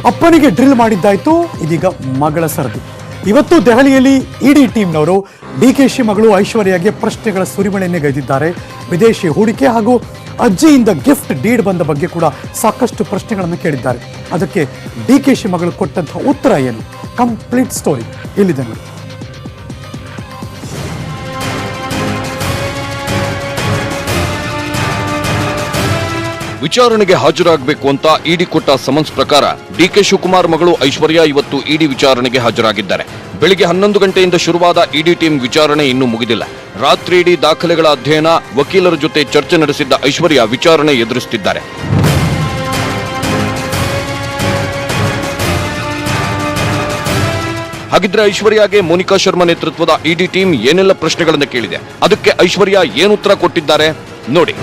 ಅಪ್ಪನಿಗೆ ಡ್ರಿಲ್ ಮಾಡಿದ್ದಾಯ್ತು, ಇದೀಗ ಮಗಳ ಸರದಿ. ಇವತ್ತು ದೆಹಲಿಯಲ್ಲಿ ಇಡಿ ಟೀಮ್ನವರು ಡಿಕೆಶಿ ಮಗಳು ಐಶ್ವರ್ಯಗೆ ಪ್ರಶ್ನೆಗಳ ಸುರಿಮಳೆಯನ್ನೇ ಗೈದಿದ್ದಾರೆ. ವಿದೇಶಿ ಹೂಡಿಕೆ ಹಾಗೂ ಅಜ್ಜಿಯಿಂದ ಗಿಫ್ಟ್ ಡೀಡ್ ಬಂದ ಬಗ್ಗೆ ಕೂಡ ಸಾಕಷ್ಟು ಪ್ರಶ್ನೆಗಳನ್ನು ಕೇಳಿದ್ದಾರೆ. ಅದಕ್ಕೆ ಡಿಕೆಶಿ ಮಗಳು ಕೊಟ್ಟಂತಹ ಉತ್ತರ ಏನು? ಕಂಪ್ಲೀಟ್ ಸ್ಟೋರಿ ಇಲ್ಲಿದೆ ನೋಡಿ. ವಿಚಾರಣೆಗೆ ಹಾಜರಾಗಬೇಕು ಅಂತ ಇಡಿ ಕೊಟ್ಟ ಸಮನ್ಸ್ ಪ್ರಕಾರ ಡಿಕೆ ಶಿವಕುಮಾರ್ ಮಗಳು ಐಶ್ವರ್ಯ ಇವತ್ತು ಇಡಿ ವಿಚಾರಣೆಗೆ ಹಾಜರಾಗಿದ್ದಾರೆ. ಬೆಳಿಗ್ಗೆ 11 ಗಂಟೆಯಿಂದ ಶುರುವಾದ ಇಡಿ ಟೀಮ್ ವಿಚಾರಣೆ ಇನ್ನೂ ಮುಗಿದಿಲ್ಲ. ರಾತ್ರಿ ಇಡೀ ದಾಖಲೆಗಳ ಅಧ್ಯಯನ, ವಕೀಲರ ಜೊತೆ ಚರ್ಚೆ ನಡೆಸಿದ್ದ ಐಶ್ವರ್ಯ ವಿಚಾರಣೆ ಎದುರಿಸುತ್ತಿದ್ದಾರೆ. ಹಾಗಿದ್ರೆ ಐಶ್ವರ್ಯಗೆ ಮೋನಿಕಾ ಶರ್ಮಾ ನೇತೃತ್ವದ ಇಡಿ ಟೀಮ್ ಏನೆಲ್ಲ ಪ್ರಶ್ನೆಗಳನ್ನು ಕೇಳಿದೆ, ಅದಕ್ಕೆ ಐಶ್ವರ್ಯ ಏನು ಉತ್ತರ ಕೊಟ್ಟಿದ್ದಾರೆ ನೋಡಿ.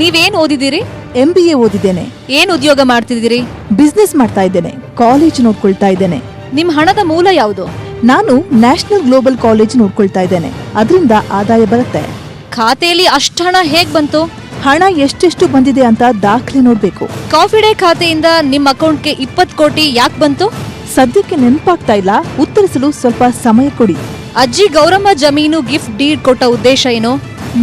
ನೀವೇನ್ ಓದಿದಿರಿ? MBA ಓದಿದ್ದೇನೆ. ಏನ್ ಉದ್ಯೋಗ ಮಾಡ್ತಿದ್ದೀರಿ? ಬಿಸ್ನೆಸ್ ಮಾಡ್ತಾ ಇದ್ದೇನೆ. ಕಾಲೇಜ್ ನೋಡ್ಕೊಳ್ತಾ ಇದ್ದೇನೆ. ನಿಮ್ ಹಣದ ಮೂಲ ಯಾವುದು? ನಾನು ನ್ಯಾಷನಲ್ ಗ್ಲೋಬಲ್ ಕಾಲೇಜ್ ನೋಡ್ಕೊಳ್ತಾ ಇದ್ದೇನೆ. ಅದರಿಂದ ಆದಾಯ ಬರುತ್ತೆ. ಖಾತೆಯಲ್ಲಿ ಅಷ್ಟು ಹಣ ಹೇಗ್ ಬಂತು? ಹಣ ಎಷ್ಟೆಷ್ಟು ಬಂದಿದೆ ಅಂತ ದಾಖಲೆ ನೋಡ್ಬೇಕು. ಕಾಫಿ ಡೇ ಖಾತೆಯಿಂದ ನಿಮ್ ಅಕೌಂಟ್ಗೆ 20 ಕೋಟಿ ಯಾಕೆ ಬಂತು? ಸದ್ಯಕ್ಕೆ ನೆನಪಾಗ್ತಾ ಇಲ್ಲ, ಉತ್ತರಿಸಲು ಸ್ವಲ್ಪ ಸಮಯ ಕೊಡಿ. ಅಜ್ಜಿ ಗೌರಮ್ಮ ಜಮೀನು ಗಿಫ್ಟ್ ಡೀಡ್ ಕೊಟ್ಟ ಉದ್ದೇಶ ಏನು?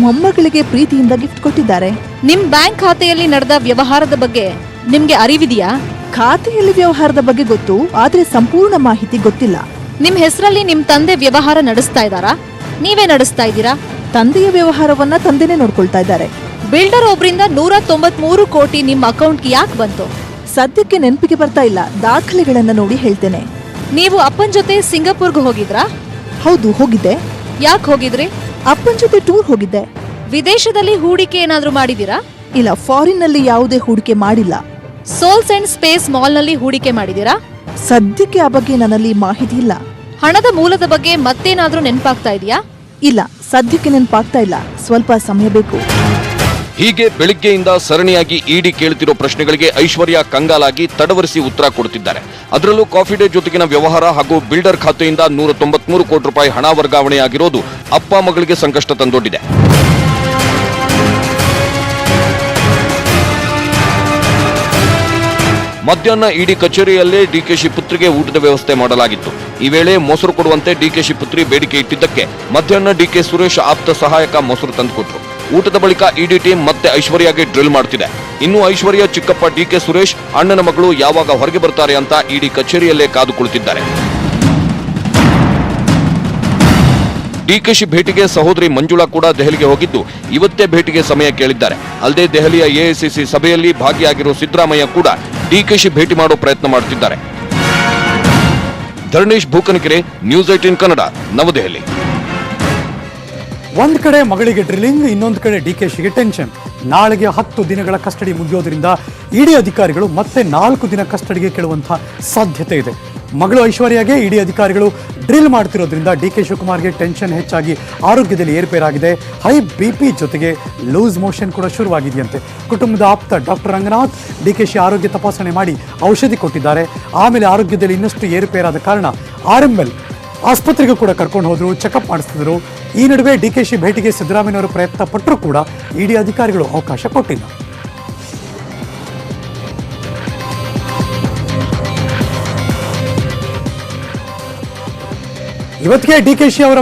ಮೊಮ್ಮಗಳಿಗೆ ಪ್ರೀತಿಯಿಂದ ಗಿಫ್ಟ್ ಕೊಟ್ಟಿದ್ದಾರೆ. ನಿಮ್ ಬ್ಯಾಂಕ್ ಖಾತೆಯಲ್ಲಿ ನಡೆದ ವ್ಯವಹಾರದ ಬಗ್ಗೆ ನಿಮ್ಗೆ ಅರಿವಿದೆಯಾ? ಖಾತೆಯಲ್ಲಿ ವ್ಯವಹಾರದ ಬಗ್ಗೆ ಗೊತ್ತು, ಆದ್ರೆ ಸಂಪೂರ್ಣ ಮಾಹಿತಿ ಗೊತ್ತಿಲ್ಲ. ನಿಮ್ ಹೆಸರಲ್ಲಿ ನಿಮ್ ತಂದೆ ವ್ಯವಹಾರ ನಡೆಸ್ತಾ ಇದ್ದಾರಾ? ನೀವೇ ನಡೆಸ್ತಾ ಇದ್ದೀರಾ? ತಂದೆಯ ವ್ಯವಹಾರವನ್ನ ತಂದೆನೇ ನೋಡ್ಕೊಳ್ತಾ ಇದ್ದಾರೆ. ಬಿಲ್ಡರ್ ಒಬ್ರಿಂದ 193 ಕೋಟಿ ನಿಮ್ ಅಕೌಂಟ್ಗೆ ಯಾಕೆ ಬಂತು? ಸದ್ಯಕ್ಕೆ ನೆನಪಿಗೆ ಬರ್ತಾ ಇಲ್ಲ, ದಾಖಲೆಗಳನ್ನ ನೋಡಿ ಹೇಳ್ತೇನೆ. ನೀವು ಅಪ್ಪನ್ ಜೊತೆ ಸಿಂಗಾಪುರ್ಗೆ ಹೋಗಿದ್ರಾ? ಹೌದು, ಹೋಗಿದ್ದೆ. ಯಾಕೆ ಹೋಗಿದ್ರಿ? ಅಪ್ಪನ ಜೊತೆ ಟೂರ್ ಹೋಗಿದ್ದೆ. ವಿದೇಶದಲ್ಲಿ ಹೂಡಿಕೆ ಏನಾದ್ರೂ ಮಾಡಿದೀರಾ? ಇಲ್ಲ, ಫಾರಿನ್ ನಲ್ಲಿ ಯಾವುದೇ ಹೂಡಿಕೆ ಮಾಡಿಲ್ಲ. ಸೋಲ್ಸ್ ಅಂಡ್ ಸ್ಪೇಸ್ ಮಾಲ್ ನಲ್ಲಿ ಹೂಡಿಕೆ ಮಾಡಿದೀರಾ? ಸದ್ಯಕ್ಕೆ ಆ ಬಗ್ಗೆ ನನ್ನಲ್ಲಿ ಮಾಹಿತಿ ಇಲ್ಲ. ಹಣದ ಮೂಲದ ಬಗ್ಗೆ ಮತ್ತೇನಾದ್ರೂ ನೆನಪಾಗ್ತಾ ಇದೆಯಾ? ಇಲ್ಲ, ಸದ್ಯಕ್ಕೆ ನೆನಪಾಗ್ತಾ ಇಲ್ಲ, ಸ್ವಲ್ಪ ಸಮಯ ಬೇಕು. ಹೀಗೆ ಬೆಳಿಗ್ಗೆಯಿಂದ ಸರಣಿಯಾಗಿ ಇಡಿ ಕೇಳುತ್ತಿರೋ ಪ್ರಶ್ನೆಗಳಿಗೆ ಐಶ್ವರ್ಯ ಕಂಗಾಲಾಗಿ ತಡವರಿಸಿ ಉತ್ತರ ಕೊಡುತ್ತಿದ್ದಾರೆ. ಅದರಲ್ಲೂ ಕಾಫಿ ಡೇ ಜೊತೆಗಿನ ವ್ಯವಹಾರ ಹಾಗೂ ಬಿಲ್ಡರ್ ಖಾತೆಯಿಂದ 193 ಕೋಟಿ ರೂಪಾಯಿ ಹಣ ವರ್ಗಾವಣೆಯಾಗಿರೋದು ಅಪ್ಪ ಮಗಳಿಗೆ ಸಂಕಷ್ಟ ತಂದೊಡ್ಡಿದೆ. ಮಧ್ಯಾಹ್ನ ಇಡಿ ಕಚೇರಿಯಲ್ಲೇ ಡಿಕೆಶಿ ಪುತ್ರಿಗೆ ಊಟದ ವ್ಯವಸ್ಥೆ ಮಾಡಲಾಗಿತ್ತು. ಈ ವೇಳೆ ಮೊಸರು ಕೊಡುವಂತೆ ಡಿಕೆಶಿ ಪುತ್ರಿ ಬೇಡಿಕೆ ಇಟ್ಟಿದ್ದಕ್ಕೆ ಮಧ್ಯಾಹ್ನ ಡಿಕೆ ಸುರೇಶ್ ಆಪ್ತ ಸಹಾಯಕ ಮೊಸರು ತಂದುಕೊಟ್ರು. ಊಟದ ಬಳಿಕ ಇಡಿ ಟೀಮ್ ಮತ್ತೆ ಐಶ್ವರ್ಯಗೆ ಡ್ರಿಲ್ ಮಾಡ್ತಿದೆ. ಇನ್ನು ಐಶ್ವರ್ಯ ಚಿಕ್ಕಪ್ಪ ಡಿಕೆ ಸುರೇಶ್ ಅಣ್ಣನ ಮಗಳು ಯಾವಾಗ ಹೊರಗೆ ಬರ್ತಾರೆ ಅಂತ ಇಡಿ ಕಚೇರಿಯಲ್ಲೇ ಕಾದು ಕುಳಿತಿದ್ದಾರೆ. ಡಿಕೆಶಿ ಭೇಟಿಗೆ ಸಹೋದರಿ ಮಂಜುಳಾ ಕೂಡ ದೆಹಲಿಗೆ ಹೋಗಿದ್ದು ಇವತ್ತೇ ಭೇಟಿಗೆ ಸಮಯ ಕೇಳಿದ್ದಾರೆ. ಅಲ್ಲದೆ ದೆಹಲಿಯ ಎಐಸಿಸಿ ಸಭೆಯಲ್ಲಿ ಭಾಗಿಯಾಗಿರೋ ಸಿದ್ದರಾಮಯ್ಯ ಕೂಡ ಡಿಕೆಶಿ ಭೇಟಿ ಮಾಡೋ ಪ್ರಯತ್ನ ಮಾಡುತ್ತಿದ್ದಾರೆ. ಧರಣೇಶ್ ಭೂಕನಕೆರೆ, ನ್ಯೂಸ್ 18 ಕನ್ನಡ, ನವದೆಹಲಿ. ಒಂದ್ ಕಡೆ ಮಗಳಿಗೆ ಡ್ರಿಲ್ಲಿಂಗ್, ಇನ್ನೊಂದು ಕಡೆ ಡಿಕೆಶಿಗೆ ಟೆನ್ಷನ್. ನಾಳೆಗೆ 10 ದಿನಗಳ ಕಸ್ಟಡಿ ಮುಗಿಯೋದ್ರಿಂದ ಇಡಿ ಅಧಿಕಾರಿಗಳು ಮತ್ತೆ 4 ದಿನ ಕಸ್ಟಡಿಗೆ ಕೇಳುವಂತಹ ಸಾಧ್ಯತೆ ಇದೆ. ಮಗಳು ಐಶ್ವರ್ಯಗೆ ಇಡಿ ಅಧಿಕಾರಿಗಳು ಡ್ರಿಲ್ ಮಾಡ್ತಿರೋದ್ರಿಂದ ಡಿಕೆ ಶಿವಕುಮಾರ್ಗೆ ಟೆನ್ಷನ್ ಹೆಚ್ಚಾಗಿ ಆರೋಗ್ಯದಲ್ಲಿ ಏರುಪೇರಾಗಿದೆ. ಹೈ BP ಜೊತೆಗೆ ಲೂಸ್ ಮೋಷನ್ ಕೂಡ ಶುರುವಾಗಿದೆಯಂತೆ. ಕುಟುಂಬದ ಆಪ್ತ ಡಾಕ್ಟರ್ ರಂಗನಾಥ್ ಡಿಕೆಶಿ ಆರೋಗ್ಯ ತಪಾಸಣೆ ಮಾಡಿ ಔಷಧಿ ಕೊಟ್ಟಿದ್ದಾರೆ. ಆಮೇಲೆ ಆರೋಗ್ಯದಲ್ಲಿ ಇನ್ನಷ್ಟು ಏರುಪೇರಾದ ಕಾರಣ RML ಆಸ್ಪತ್ರೆಗೂ ಕೂಡ ಕರ್ಕೊಂಡು ಹೋದ್ರು, ಚೆಕಪ್ ಮಾಡಿಸ್ತಿದ್ರು. ಈ ನಡುವೆ ಡಿಕೆಶಿ ಭೇಟಿಗೆ ಸಿದ್ದರಾಮಯ್ಯನವರು ಪ್ರಯತ್ನ ಪಟ್ಟರೂ ಕೂಡ ಇಡಿ ಅಧಿಕಾರಿಗಳು ಅವಕಾಶ ಕೊಟ್ಟಿಲ್ಲ. ಇವತ್ತಿಗೆ ಡಿಕೆಶಿ ಅವರ